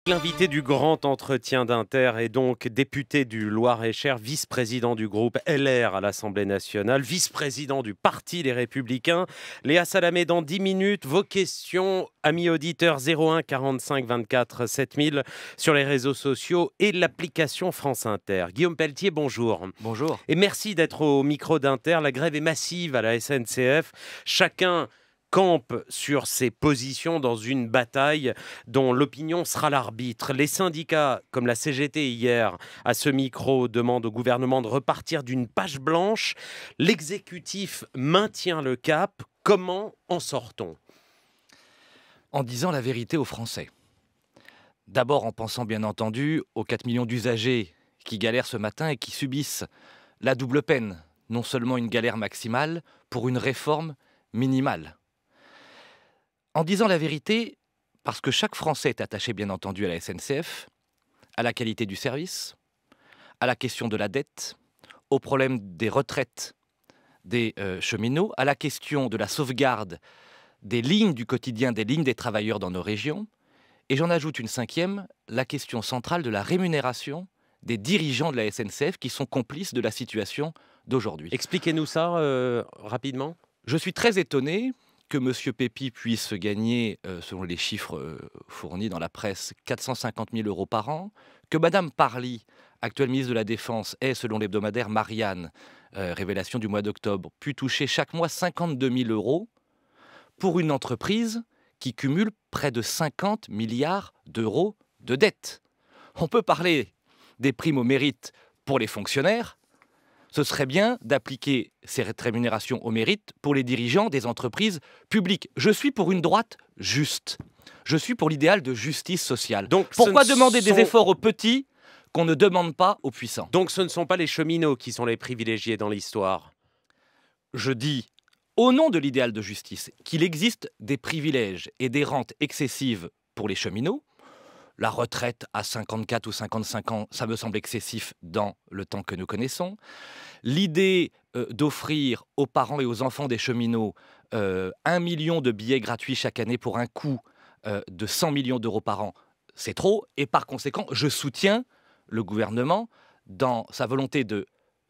L'invité du grand entretien d'Inter est donc député du Loir-et-Cher, vice-président du groupe LR à l'Assemblée nationale, vice-président du Parti Les Républicains. Léa Salamé, dans 10 minutes, vos questions, amis auditeurs 01 45 24 7000 sur les réseaux sociaux et l'application France Inter. Guillaume Pelletier, bonjour. Bonjour. Et merci d'être au micro d'Inter. La grève est massive à la SNCF. Chacun campe sur ses positions dans une bataille dont l'opinion sera l'arbitre. Les syndicats, comme la CGT hier, à ce micro, demandent au gouvernement de repartir d'une page blanche. L'exécutif maintient le cap. Comment en sort-on ? En disant la vérité aux Français. D'abord en pensant bien entendu aux 4 millions d'usagers qui galèrent ce matin et qui subissent la double peine. Non seulement une galère maximale pour une réforme minimale. En disant la vérité, parce que chaque Français est attaché bien entendu à la SNCF, à la qualité du service, à la question de la dette, au problème des retraites des cheminots, à la question de la sauvegarde des lignes du quotidien, des lignes des travailleurs dans nos régions. Et j'en ajoute une cinquième, la question centrale de la rémunération des dirigeants de la SNCF qui sont complices de la situation d'aujourd'hui. Expliquez-nous ça rapidement. Je suis très étonné que M. Pépi puisse gagner, selon les chiffres fournis dans la presse, 450 000 € par an, que Mme Parly, actuelle ministre de la Défense, ait, selon l'hebdomadaire Marianne, révélation du mois d'octobre, pu toucher chaque mois 52 000 € pour une entreprise qui cumule près de 50 milliards d'euros de dettes. On peut parler des primes au mérite pour les fonctionnaires. Ce serait bien d'appliquer ces rémunérations au mérite pour les dirigeants des entreprises publiques. Je suis pour une droite juste. Je suis pour l'idéal de justice sociale. Donc, pourquoi demander des efforts aux petits qu'on ne demande pas aux puissants ? Donc ce ne sont pas les cheminots qui sont les privilégiés dans l'histoire. Je dis, au nom de l'idéal de justice, qu'il existe des privilèges et des rentes excessives pour les cheminots. La retraite à 54 ou 55 ans, ça me semble excessif dans le temps que nous connaissons. L'idée d'offrir aux parents et aux enfants des cheminots 1 million de billets gratuits chaque année pour un coût de 100 millions d'euros par an, c'est trop. Et par conséquent, je soutiens le gouvernement dans sa volonté de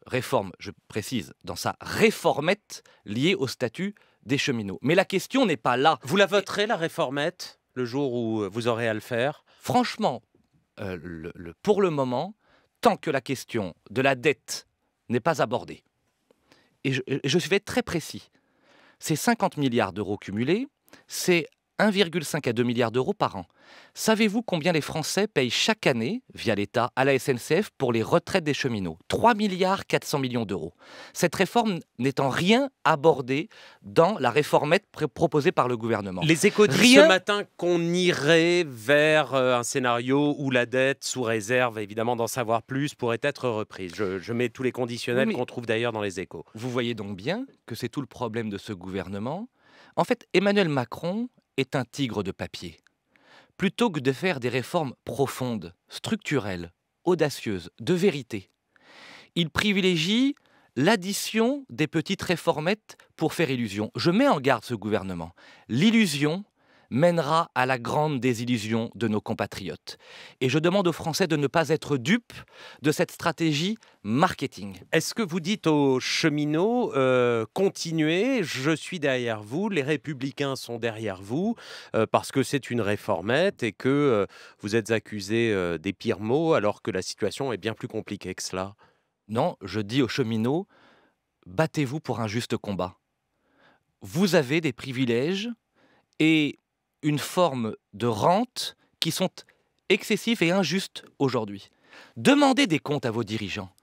réforme, je précise, dans sa réformette liée au statut des cheminots. Mais la question n'est pas là. Vous la voterez, la réformette, le jour où vous aurez à le faire ? Franchement, pour le moment, tant que la question de la dette n'est pas abordée, et je vais être très précis, c'est 50 milliards d'euros cumulés, c'est 1,5 à 2 milliards d'euros par an. Savez-vous combien les Français payent chaque année, via l'État, à la SNCF pour les retraites des cheminots ? 3 milliards 400 millions d'euros. Cette réforme n'est en rien abordée dans la réformette proposée par le gouvernement. Les Échos disent ce matin qu'on irait vers un scénario où la dette, sous réserve évidemment d'en savoir plus, pourrait être reprise. Je mets tous les conditionnels qu'on trouve d'ailleurs dans les Échos. Vous voyez donc bien que c'est tout le problème de ce gouvernement. En fait, Emmanuel Macron est un tigre de papier. Plutôt que de faire des réformes profondes, structurelles, audacieuses, de vérité, il privilégie l'addition des petites réformettes pour faire illusion. Je mets en garde ce gouvernement. L'illusion mènera à la grande désillusion de nos compatriotes. Et je demande aux Français de ne pas être dupes de cette stratégie marketing. Est-ce que vous dites aux cheminots, continuez, je suis derrière vous, les Républicains sont derrière vous, parce que c'est une réformette et que vous êtes accusés des pires maux, alors que la situation est bien plus compliquée que cela ? Non, je dis aux cheminots, battez-vous pour un juste combat. Vous avez des privilèges et une forme de rente qui sont excessifs et injustes aujourd'hui. Demandez des comptes à vos dirigeants.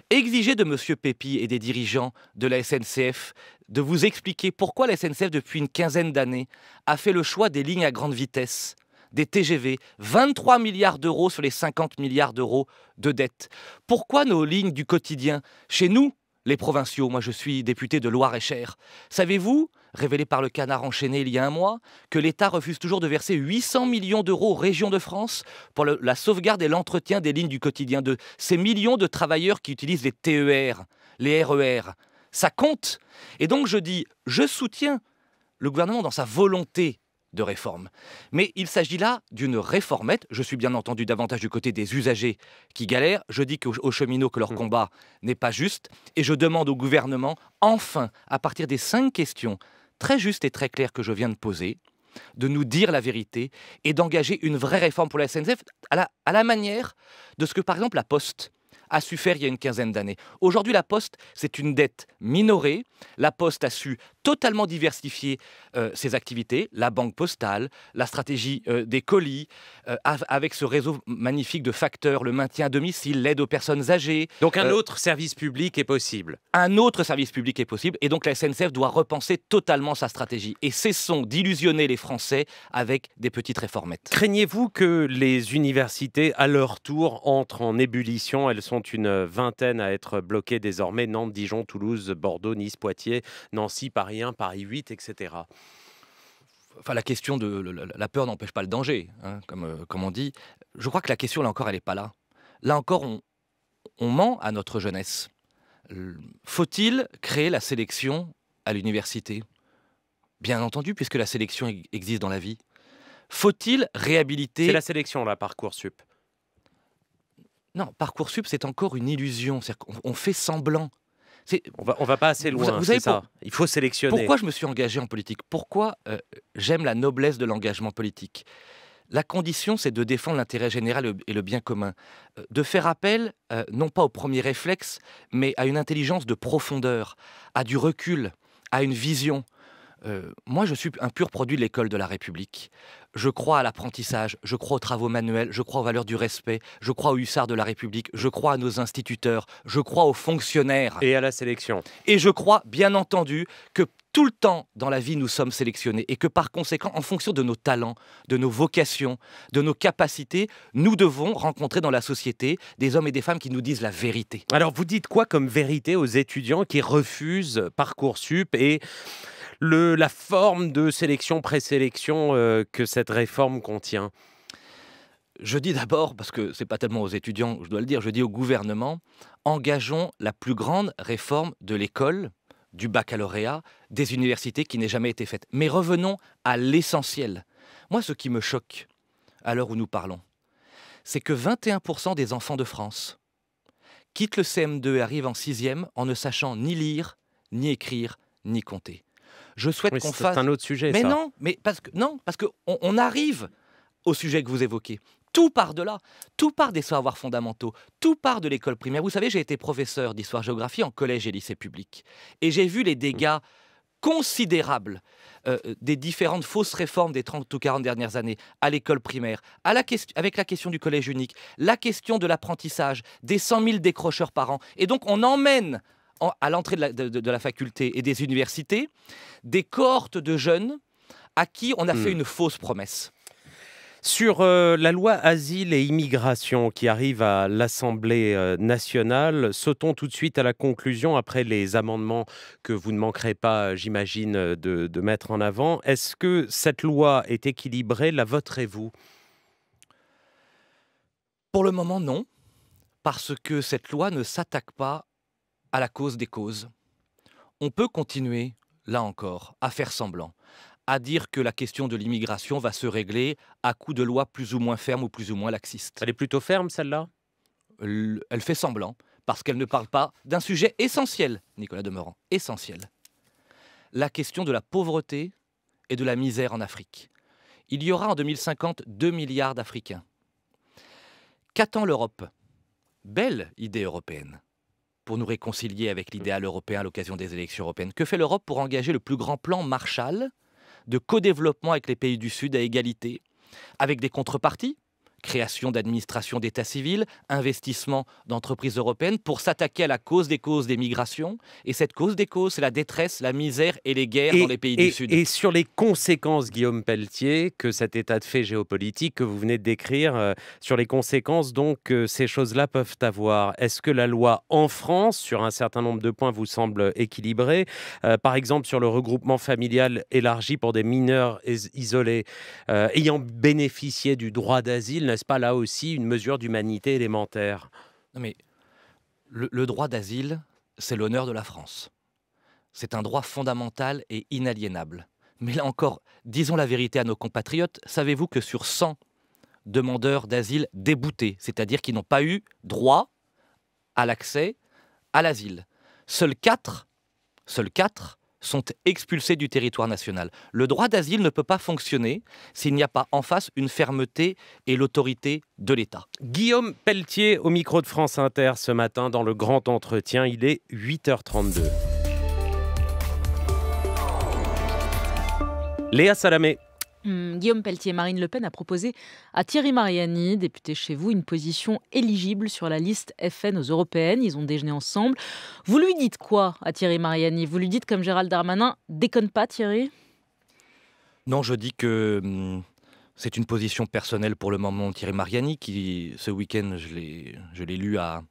Exigez de M. Pépi et des dirigeants de la SNCF de vous expliquer pourquoi la SNCF, depuis une quinzaine d'années, a fait le choix des lignes à grande vitesse, des TGV, 23 milliards d'euros sur les 50 milliards d'euros de dette. Pourquoi nos lignes du quotidien, chez nous, les provinciaux, moi je suis député de Loir-et-Cher, savez-vous, révélé par le Canard enchaîné il y a un mois, que l'État refuse toujours de verser 800 millions d'euros aux régions de France pour la sauvegarde et l'entretien des lignes du quotidien de ces millions de travailleurs qui utilisent les TER, les RER. Ça compte. Et donc je dis, je soutiens le gouvernement dans sa volonté de réforme. Mais il s'agit là d'une réformette. Je suis bien entendu davantage du côté des usagers qui galèrent. Je dis aux cheminots que leur combat n'est pas juste. Et je demande au gouvernement, enfin, à partir des 5 questions très justes et très claires que je viens de poser, de nous dire la vérité et d'engager une vraie réforme pour la SNCF à la manière de ce que, par exemple, la Poste a su faire il y a une quinzaine d'années. Aujourd'hui, la Poste, c'est une dette minorée. La Poste a su totalement diversifier ses activités, la banque postale, la stratégie des colis, avec ce réseau magnifique de facteurs, le maintien à domicile, l'aide aux personnes âgées. Donc un autre service public est possible. Un autre service public est possible, et donc la SNCF doit repenser totalement sa stratégie. Et cessons d'illusionner les Français avec des petites réformettes. Craignez-vous que les universités, à leur tour, entrent en ébullition? Elles sont une vingtaine à être bloquées désormais: Nantes, Dijon, Toulouse, Bordeaux, Nice, Poitiers, Nancy, Paris 1, Paris 8, etc. Enfin, la question de la peur n'empêche pas le danger, hein, comme on dit. Je crois que la question, là encore, elle n'est pas là. Là encore, on ment à notre jeunesse. Faut-il créer la sélection à l'université? Bien entendu, puisque la sélection existe dans la vie. Faut-il réhabiliter... C'est la sélection, là, Parcoursup. Non, Parcoursup, c'est encore une illusion. C'est-à-dire qu'on fait semblant. On va pas assez loin, c'est ça. Il faut sélectionner. Pourquoi je me suis engagé en politique? Pourquoi j'aime la noblesse de l'engagement politique? La condition, c'est de défendre l'intérêt général et le bien commun. De faire appel, non pas au premier réflexe, mais à une intelligence de profondeur, à du recul, à une vision. Moi, je suis un pur produit de l'école de la République. Je crois à l'apprentissage, je crois aux travaux manuels, je crois aux valeurs du respect, je crois aux hussards de la République, je crois à nos instituteurs, je crois aux fonctionnaires. Et à la sélection. Et je crois, bien entendu, que tout le temps dans la vie, nous sommes sélectionnés et que par conséquent, en fonction de nos talents, de nos vocations, de nos capacités, nous devons rencontrer dans la société des hommes et des femmes qui nous disent la vérité. Alors, vous dites quoi comme vérité aux étudiants qui refusent Parcoursup et la forme de sélection, présélection que cette réforme contient? Je dis d'abord, parce que ce n'est pas tellement aux étudiants, je dois le dire, je dis au gouvernement, engageons la plus grande réforme de l'école, du baccalauréat, des universités qui n'ait jamais été faite. Mais revenons à l'essentiel. Moi, ce qui me choque, à l'heure où nous parlons, c'est que 21% des enfants de France quittent le CM2 et arrivent en 6e en ne sachant ni lire, ni écrire, ni compter. Je souhaite qu'on fasse... C'est un autre sujet, mais ça. non, parce qu'on arrive au sujet que vous évoquez. Tout part de là, tout part des savoirs fondamentaux, tout part de l'école primaire. Vous savez, j'ai été professeur d'histoire-géographie en collège et lycée public. Et j'ai vu les dégâts considérables des différentes fausses réformes des 30 ou 40 dernières années à l'école primaire, avec la question du collège unique, la question de l'apprentissage, des 100 000 décrocheurs par an. Et donc, on emmène à l'entrée de la faculté et des universités des cohortes de jeunes à qui on a fait une fausse promesse. Sur la loi Asile et Immigration qui arrive à l'Assemblée nationale, sautons tout de suite à la conclusion après les amendements que vous ne manquerez pas, j'imagine, de mettre en avant. Est-ce que cette loi est équilibrée? La voterez-vous? Pour le moment, non, parce que cette loi ne s'attaque pas à la cause des causes. On peut continuer, là encore, à faire semblant, à dire que la question de l'immigration va se régler à coup de lois plus ou moins fermes ou plus ou moins laxistes. Elle est plutôt ferme, celle-là? Elle fait semblant, parce qu'elle ne parle pas d'un sujet essentiel, Nicolas Demorand, essentiel. La question de la pauvreté et de la misère en Afrique. Il y aura en 2050 2 milliards d'Africains. Qu'attend l'Europe? Belle idée européenne pour nous réconcilier avec l'idéal européen à l'occasion des élections européennes. Que fait l'Europe pour engager le plus grand plan Marshall de co-développement avec les pays du Sud à égalité, avec des contreparties, création d'administrations d'état civil, investissement d'entreprises européennes pour s'attaquer à la cause des migrations. Et cette cause des causes, c'est la détresse, la misère et les guerres dans les pays du Sud. Et sur les conséquences, Guillaume Pelletier, que cet état de fait géopolitique que vous venez de décrire, sur les conséquences donc que ces choses-là peuvent avoir, est-ce que la loi en France, sur un certain nombre de points, vous semble équilibrée? Par exemple, sur le regroupement familial élargi pour des mineurs isolés, ayant bénéficié du droit d'asile, n'est-ce pas là aussi une mesure d'humanité élémentaire? Non mais le droit d'asile, c'est l'honneur de la France. C'est un droit fondamental et inaliénable. Mais là encore, disons la vérité à nos compatriotes. Savez-vous que sur 100 demandeurs d'asile déboutés, c'est-à-dire qui n'ont pas eu droit à l'accès à l'asile, seuls 4 sont expulsés du territoire national. Le droit d'asile ne peut pas fonctionner s'il n'y a pas en face une fermeté et l'autorité de l'État. Guillaume Pelletier au micro de France Inter ce matin dans le grand entretien. Il est 8h32. Léa Salamé. Guillaume Pelletier, Marine Le Pen a proposé à Thierry Mariani, député chez vous, une position éligible sur la liste FN aux européennes. Ils ont déjeuné ensemble. Vous lui dites quoi à Thierry Mariani? Vous lui dites comme Gérald Darmanin, déconne pas Thierry? Non, je dis que c'est une position personnelle pour le moment. Thierry Mariani, qui ce week-end, je l'ai lu, a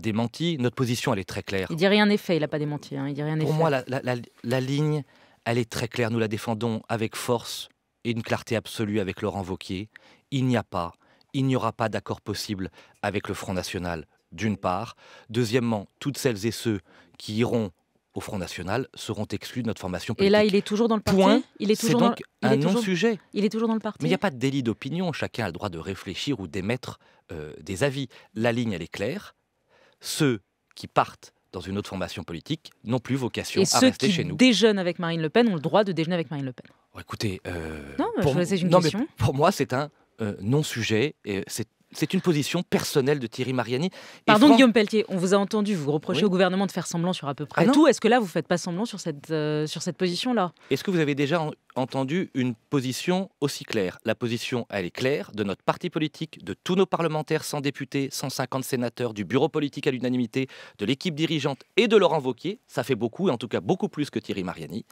démenti. Notre position, elle est très claire. Il dit rien n'est fait, il n'a pas démenti. Il dit rien n'est fait. Pour moi, la ligne, elle est très claire. Nous la défendons avec force et une clarté absolue avec Laurent Wauquiez. Il n'y aura pas d'accord possible avec le Front National, d'une part. Deuxièmement, toutes celles et ceux qui iront au Front National seront exclus de notre formation politique. Et là, il est toujours dans le parti. Point. Il est C'est toujours donc un non-sujet. Il est toujours dans le parti. Mais il n'y a pas de délit d'opinion. Chacun a le droit de réfléchir ou d'émettre des avis. La ligne, elle est claire. Ceux qui partent dans une autre formation politique n'ont plus vocation à rester chez nous. Et ceux qui déjeunent avec Marine Le Pen ont le droit de déjeuner avec Marine Le Pen. Écoutez, c'est une question. Mais pour moi, c'est un non-sujet. C'est une position personnelle de Thierry Mariani. Pardon, Guillaume Pelletier, on vous a entendu, vous reprochez au gouvernement de faire semblant sur à peu près tout. Est-ce que là, vous ne faites pas semblant sur cette position-là? Est-ce que vous avez déjà entendu une position aussi claire? La position, elle est claire, de notre parti politique, de tous nos parlementaires, 100 députés, 150 sénateurs, du bureau politique à l'unanimité, de l'équipe dirigeante et de Laurent Wauquiez. Ça fait beaucoup, et en tout cas beaucoup plus que Thierry Mariani.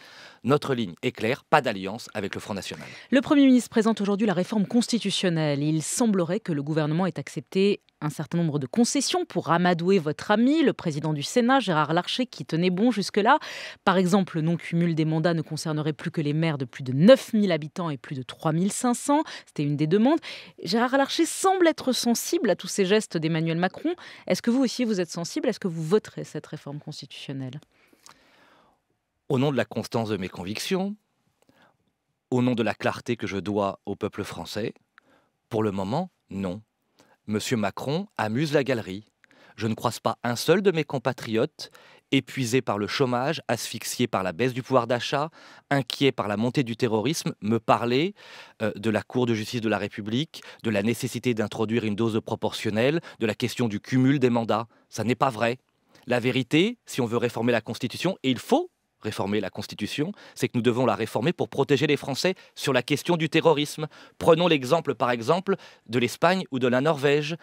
Notre ligne est claire, pas d'alliance avec le Front National. Le Premier ministre présente aujourd'hui la réforme constitutionnelle. Il semblerait que le gouvernement ait accepté un certain nombre de concessions pour amadouer votre ami, le président du Sénat, Gérard Larcher, qui tenait bon jusque-là. Par exemple, le non-cumul des mandats ne concernerait plus que les maires de plus de 9000 habitants et plus de 3500. C'était une des demandes. Gérard Larcher semble être sensible à tous ces gestes d'Emmanuel Macron. Est-ce que vous aussi, vous êtes sensible? Est-ce que vous voterez cette réforme constitutionnelle? Au nom de la constance de mes convictions, au nom de la clarté que je dois au peuple français, pour le moment, non. Monsieur Macron amuse la galerie. Je ne croise pas un seul de mes compatriotes épuisés par le chômage, asphyxiés par la baisse du pouvoir d'achat, inquiets par la montée du terrorisme, me parler de la Cour de justice de la République, de la nécessité d'introduire une dose proportionnelle, de la question du cumul des mandats. Ça n'est pas vrai. La vérité, si on veut réformer la Constitution, et il faut réformer la Constitution, c'est que nous devons la réformer pour protéger les Français sur la question du terrorisme. Prenons l'exemple, par exemple, de l'Espagne ou de la Norvège.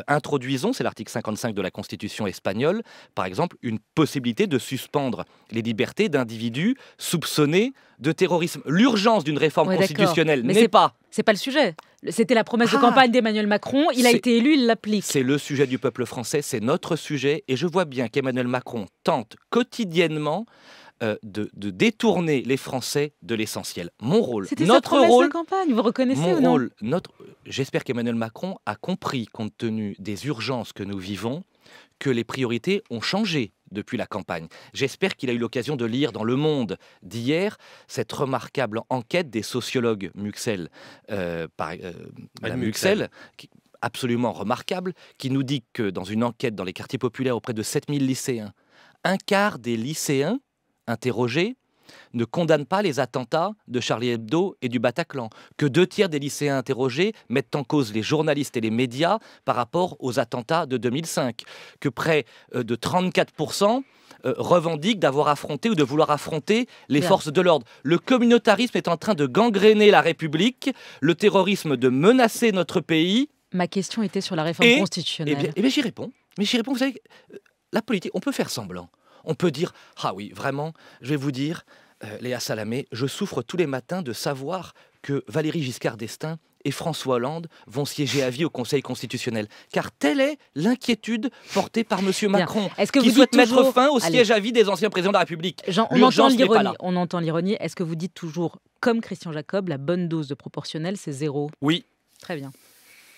Introduisons, c'est l'article 55 de la Constitution espagnole, par exemple, une possibilité de suspendre les libertés d'individus soupçonnés de terrorisme. L'urgence d'une réforme constitutionnelle n'est pas... C'est pas le sujet. C'était la promesse de campagne d'Emmanuel Macron. Il a été élu, il l'applique. C'est le sujet du peuple français, c'est notre sujet. Et je vois bien qu'Emmanuel Macron tente quotidiennement de détourner les Français de l'essentiel. Mon rôle, c'était notre sa promesse rôle de campagne, vous reconnaissez mon ou non rôle, j'espère qu'Emmanuel Macron a compris, compte tenu des urgences que nous vivons, que les priorités ont changé depuis la campagne. J'espère qu'il a eu l'occasion de lire dans Le Monde d'hier cette remarquable enquête des sociologues Muxel, Madame Muxel, absolument remarquable, qui nous dit que dans une enquête dans les quartiers populaires auprès de 7000 lycéens, un quart des lycéens interrogés ne condamnent pas les attentats de Charlie Hebdo et du Bataclan, que 2/3 des lycéens interrogés mettent en cause les journalistes et les médias par rapport aux attentats de 2005, que près de 34% revendiquent d'avoir affronté ou de vouloir affronter les forces de l'ordre. Le communautarisme est en train de gangréner la République, le terrorisme de menacer notre pays. Ma question était sur la réforme constitutionnelle. Eh bien, j'y réponds. Mais j'y réponds, vous savez, la politique, on peut faire semblant. On peut dire, ah oui, vraiment, je vais vous dire, Léa Salamé, je souffre tous les matins de savoir que Valéry Giscard d'Estaing et François Hollande vont siéger à vie au Conseil constitutionnel. Car telle est l'inquiétude portée par M. Macron, qui souhaite mettre fin au siège à vie des anciens présidents de la République. On entend l'ironie. Est-ce que vous dites toujours, comme Christian Jacob, la bonne dose de proportionnel, c'est 0? Oui. Très bien.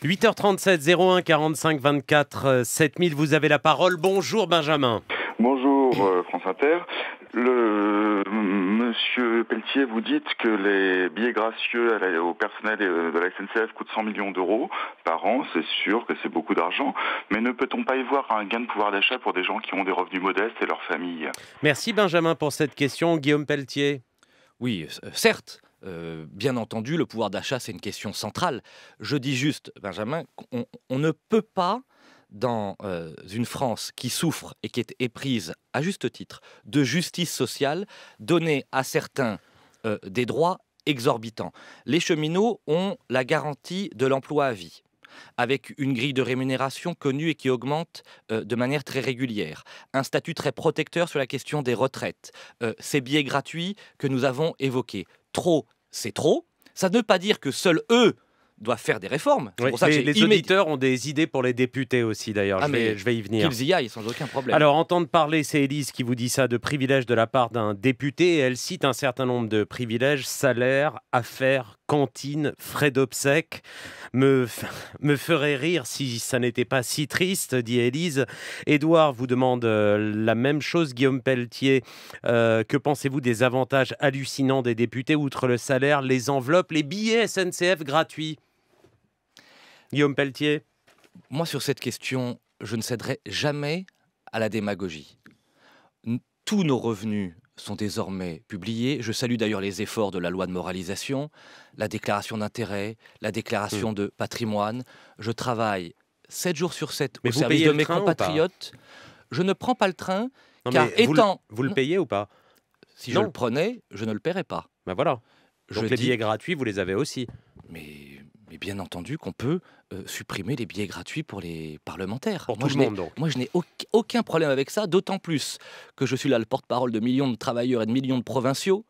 8h37, 01 45 24 7000, vous avez la parole. Bonjour Benjamin. Bonjour France Inter. Monsieur Pelletier, vous dites que les billets gracieux au personnel de la SNCF coûtent 100 millions d'euros par an. C'est sûr que c'est beaucoup d'argent. Mais ne peut-on pas y voir un gain de pouvoir d'achat pour des gens qui ont des revenus modestes et leurs familles? Merci Benjamin pour cette question. Guillaume Pelletier. Oui, certes. Bien entendu, le pouvoir d'achat, c'est une question centrale. Je dis juste, Benjamin, qu'on ne peut pas, dans une France qui souffre et qui est éprise, à juste titre, de justice sociale, donner à certains des droits exorbitants. Les cheminots ont la garantie de l'emploi à vie, avec une grille de rémunération connue et qui augmente de manière très régulière, un statut très protecteur sur la question des retraites, ces billets gratuits que nous avons évoqués. Trop, c'est trop. Ça ne veut pas dire que seuls eux doivent faire des réformes. Oui, pour ça que les auditeurs ont des idées pour les députés aussi, d'ailleurs. Je vais y venir. Qu'ils y aillent sans aucun problème. Alors, entendre parler, c'est Élise qui vous dit ça, de privilèges de la part d'un député. Et elle cite un certain nombre de privilèges: salaire, affaires, cantine, frais d'obsèques. Me ferait rire si ça n'était pas si triste, dit Élise. Édouard vous demande la même chose. Guillaume Pelletier, que pensez-vous des avantages hallucinants des députés, outre le salaire, les enveloppes, les billets SNCF gratuits? Guillaume Pelletier. Moi, sur cette question, je ne céderai jamais à la démagogie. Tous nos revenus sont désormais publiés. Je salue d'ailleurs les efforts de la loi de moralisation, la déclaration d'intérêt, la déclaration de patrimoine. Je travaille 7 jours sur 7 au service de mes compatriotes. Je ne prends pas le train, car étant... Vous le payez ou pas? Si je le prenais, je ne le paierais pas. Ben voilà. Donc les billets gratuits, vous les avez aussi. Mais bien entendu qu'on peut supprimer les billets gratuits pour les parlementaires. Pour tout le monde, donc. Moi, je n'ai aucun problème avec ça, d'autant plus que je suis là le porte-parole de millions de travailleurs et de millions de provinciaux.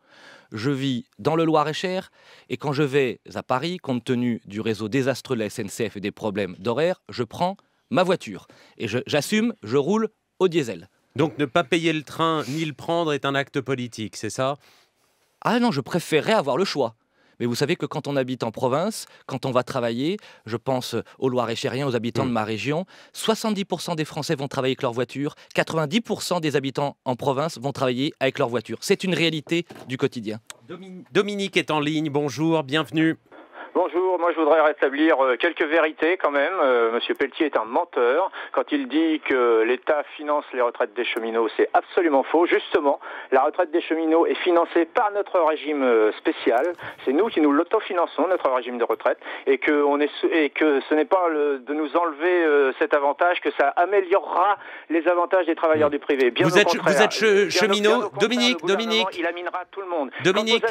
Je vis dans le Loir-et-Cher, et quand je vais à Paris, compte tenu du réseau désastreux de la SNCF et des problèmes d'horaire, je prends ma voiture. Et j'assume, je roule au diesel. Donc ne pas payer le train ni le prendre est un acte politique, c'est ça? Ah non, je préférerais avoir le choix. Mais vous savez que quand on habite en province, quand on va travailler, je pense aux Loir-et-Chériens, aux habitants de ma région, 70% des Français vont travailler avec leur voiture, 90% des habitants en province vont travailler avec leur voiture. C'est une réalité du quotidien. Dominique est en ligne, bonjour, bienvenue. Bonjour, moi je voudrais rétablir quelques vérités quand même. Monsieur Pelletier est un menteur. Quand il dit que l'État finance les retraites des cheminots, c'est absolument faux. Justement, la retraite des cheminots est financée par notre régime spécial. C'est nous qui nous l'autofinançons, notre régime de retraite, et que ce n'est pas de nous enlever cet avantage, que ça améliorera les avantages des travailleurs du privé. Bien vous êtes cheminot, Dominique. Il aminera tout le monde. Dominique.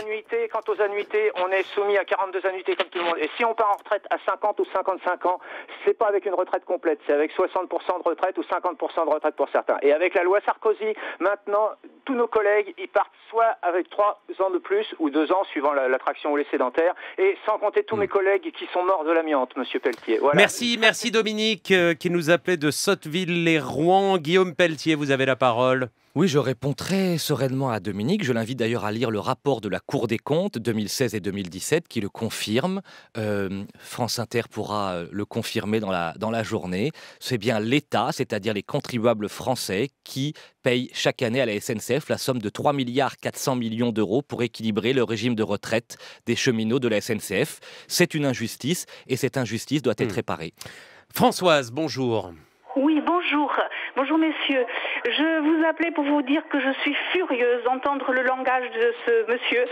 Quant aux annuités, on est soumis à 42 annuités comme tout le monde. Et si on part en retraite à 50 ou 55 ans, c'est pas avec une retraite complète, c'est avec 60% de retraite ou 50% de retraite pour certains. Et avec la loi Sarkozy, maintenant, tous nos collègues, ils partent soit avec 3 ans de plus ou 2 ans, suivant l'attraction ou les sédentaires, et sans compter tous mes collègues qui sont morts de l'amiante, monsieur Pelletier. Voilà. Merci Dominique, qui nous appelait de Sotteville-les-Rouen. Guillaume Pelletier, vous avez la parole. Oui, je réponds très sereinement à Dominique. Je l'invite d'ailleurs à lire le rapport de la Cour des comptes 2016 et 2017 qui le confirme. France Inter pourra le confirmer dans la journée. C'est bien l'État, c'est-à-dire les contribuables français, qui payent chaque année à la SNCF la somme de 3,4 milliards d'euros pour équilibrer le régime de retraite des cheminots de la SNCF. C'est une injustice et cette injustice doit être réparée. Françoise, bonjour. Oui, bonjour. Bonjour messieurs. Je vous appelais pour vous dire que je suis furieuse d'entendre le langage de ce monsieur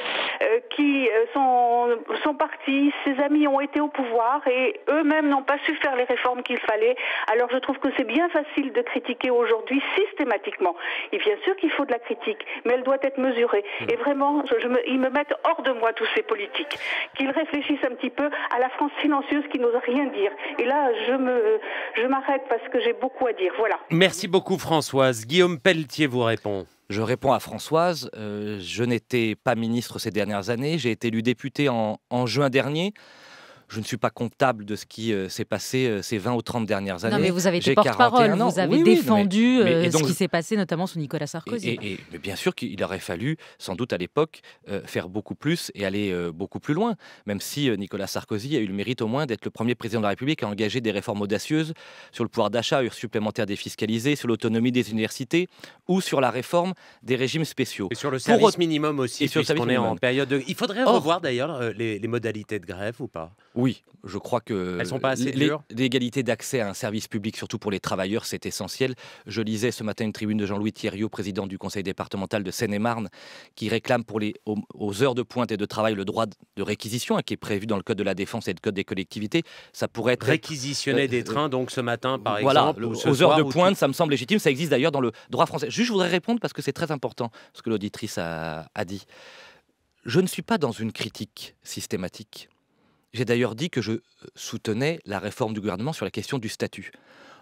qui sont partis, ses amis ont été au pouvoir et eux-mêmes n'ont pas su faire les réformes qu'il fallait. Alors je trouve que c'est bien facile de critiquer aujourd'hui systématiquement. Et bien sûr qu'il faut de la critique, mais elle doit être mesurée. Et vraiment, ils me mettent hors de moi tous ces politiques. Qu'ils réfléchissent un petit peu à la France silencieuse qui n'ose rien dire. Et là, je m'arrête parce que j'ai beaucoup à dire. Voilà. Merci beaucoup Françoise. Guillaume Pelletier vous répond. Je réponds à Françoise. Je n'étais pas ministre ces dernières années. J'ai été élu député en juin dernier. je ne suis pas comptable de ce qui s'est passé ces 20 ou 30 dernières années. Non, mais vous avez été J'ai porte-parole, 41 ans. vous avez Oui, défendu et ce donc, qui s'est passé notamment sous Nicolas Sarkozy. mais bien sûr qu'il aurait fallu, sans doute à l'époque, faire beaucoup plus et aller beaucoup plus loin, même si Nicolas Sarkozy a eu le mérite au moins d'être le premier président de la République à engager des réformes audacieuses sur le pouvoir d'achat, heures supplémentaires défiscalisées, sur l'autonomie des universités ou sur la réforme des régimes spéciaux. Et sur le service minimum aussi, puisqu'on est en période de... Il faudrait revoir d'ailleurs les modalités de grève ou pas? Oui, je crois que elles sont pas assez dures. L'égalité d'accès à un service public, surtout pour les travailleurs, c'est essentiel. Je lisais ce matin une tribune de Jean-Louis Thierriot, président du conseil départemental de Seine-et-Marne, qui réclame aux heures de pointe et de travail le droit de réquisition, qui est prévu dans le code de la défense et le code des collectivités. Ça pourrait être réquisitionner des trains, donc ce matin par voilà, exemple. Ou aux heures de pointe, ça me semble légitime. Ça existe d'ailleurs dans le droit français. Juste, je voudrais répondre parce que c'est très important ce que l'auditrice a dit. Je ne suis pas dans une critique systématique. J'ai d'ailleurs dit que je soutenais la réforme du gouvernement sur la question du statut.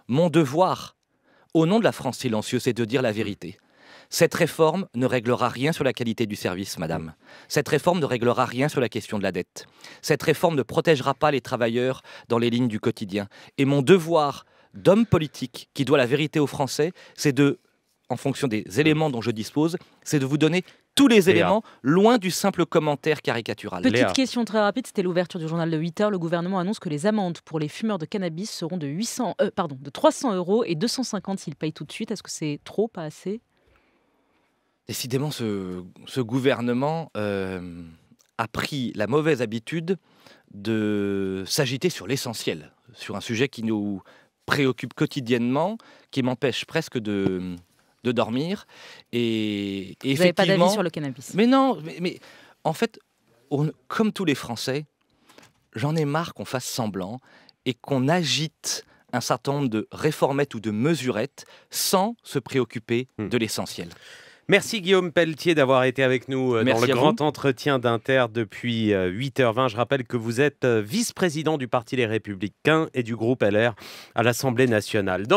Mon devoir, au nom de la France silencieuse, c'est de dire la vérité. Cette réforme ne réglera rien sur la qualité du service, madame. Cette réforme ne réglera rien sur la question de la dette. Cette réforme ne protégera pas les travailleurs dans les lignes du quotidien. Et mon devoir d'homme politique qui doit la vérité aux Français, c'est de, en fonction des éléments dont je dispose, c'est de vous donner tous les éléments, loin du simple commentaire caricatural. Petite question très rapide, c'était l'ouverture du journal de 8h. Le gouvernement annonce que les amendes pour les fumeurs de cannabis seront de 300 € et 250 s'ils payent tout de suite. Est-ce que c'est trop, pas assez? Décidément, ce gouvernement a pris la mauvaise habitude de s'agiter sur l'essentiel, sur un sujet qui nous préoccupe quotidiennement, qui m'empêche presque de dormir. Et vous n'avez pas d'avis sur le cannabis? Mais non, mais en fait, comme tous les Français, j'en ai marre qu'on fasse semblant et qu'on agite un certain nombre de réformettes ou de mesurettes sans se préoccuper de l'essentiel. Merci Guillaume Pelletier d'avoir été avec nous dans le grand vous. entretien d'Inter depuis 8h20. Je rappelle que vous êtes vice-président du Parti Les Républicains et du groupe LR à l'Assemblée nationale.